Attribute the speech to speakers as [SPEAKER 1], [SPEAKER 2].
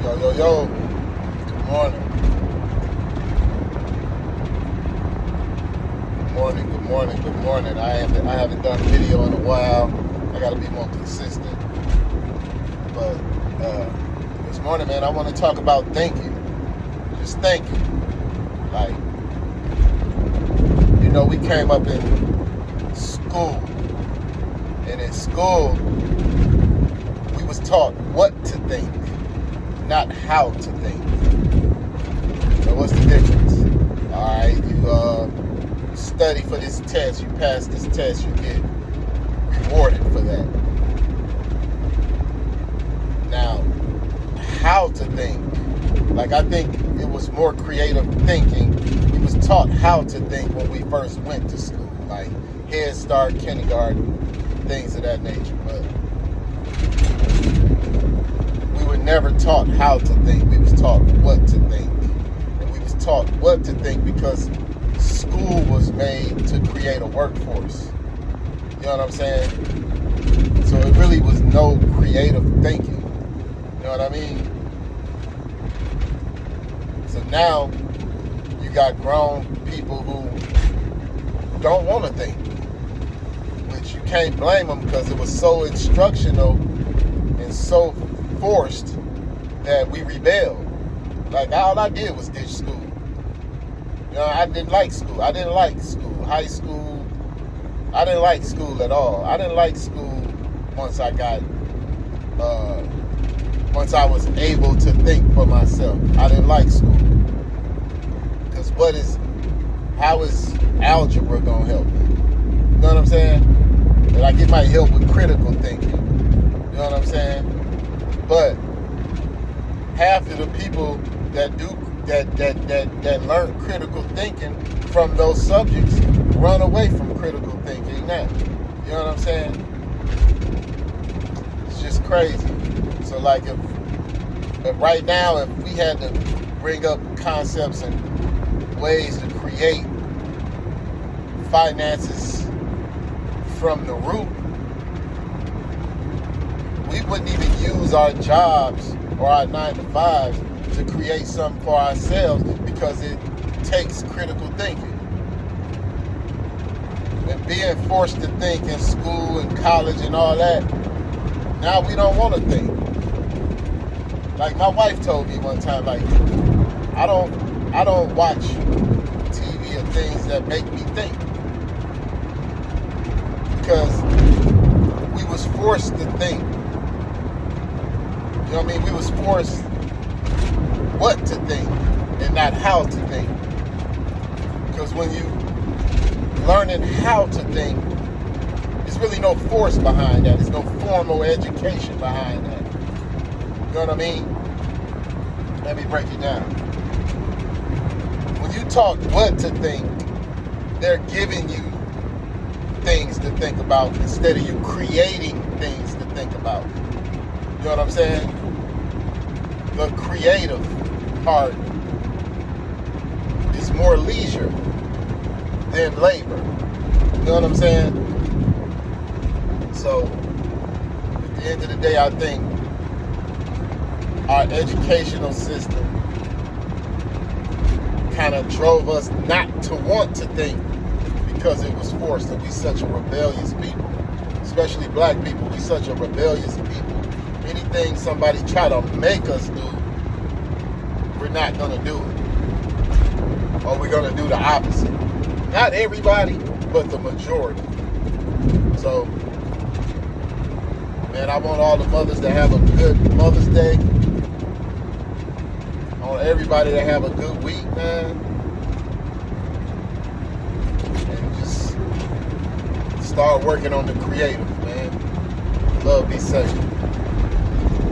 [SPEAKER 1] Yo, yo, yo. Good morning. Good morning, good morning, good morning. I haven't done a video in a while. I gotta be more consistent. But this morning, man, I want to talk about thinking. Just thinking. Like, we came up in school. And in school, we was taught what to think, not how to think. So what's the difference? All right, you study for this test, you pass this test, you get rewarded for that. Now, how to think, like I think it was more creative thinking. We was taught how to think when we first went to school, like Head Start, kindergarten, things of that nature. But we were never taught how to think. We was taught what to think. And we was taught what to think because school was made to create a workforce. You know what I'm saying? So it really was no creative thinking. You know what I mean? So now you got grown people who don't want to think. Which you can't blame them because it was so instructional and so forced that we rebelled. Like, all I did was ditch school. I didn't like school. I didn't like school. High school, I didn't like school at all. I didn't like school once I was able to think for myself. I didn't like school. Because how is algebra gonna help me? You know what I'm saying? Like, it might help with critical thinking. You know what I'm saying? But half of the people that learn critical thinking from those subjects run away from critical thinking now. You know what I'm saying? It's just crazy. So like if right now, if we had to bring up concepts and ways to create finances from the root, we wouldn't even use our jobs or our 9-to-5s to create something for ourselves because it takes critical thinking. And being forced to think in school and college and all that, now we don't want to think. Like my wife told me one time, like, I don't watch TV or things that make me think. Because we was forced to think. You know what I mean? We was forced what to think and not how to think. Because when you learning how to think, there's really no force behind that. There's no formal education behind that. You know what I mean? Let me break it down. When you talk what to think, they're giving you things to think about instead of you creating things to think about. You know what I'm saying? The creative part is more leisure than labor. You know what I'm saying? So, at the end of the day, I think our educational system kind of drove us not to want to think because it was forced, and we such a rebellious people. Especially black people, we such a rebellious people. Anything somebody try to make us do, we're not going to do it. Or we're going to do the opposite. Not everybody, but the majority. So, man, I want all the mothers to have a good Mother's Day. I want everybody to have a good week, man. And just start working on the creative, man. Love, be safe.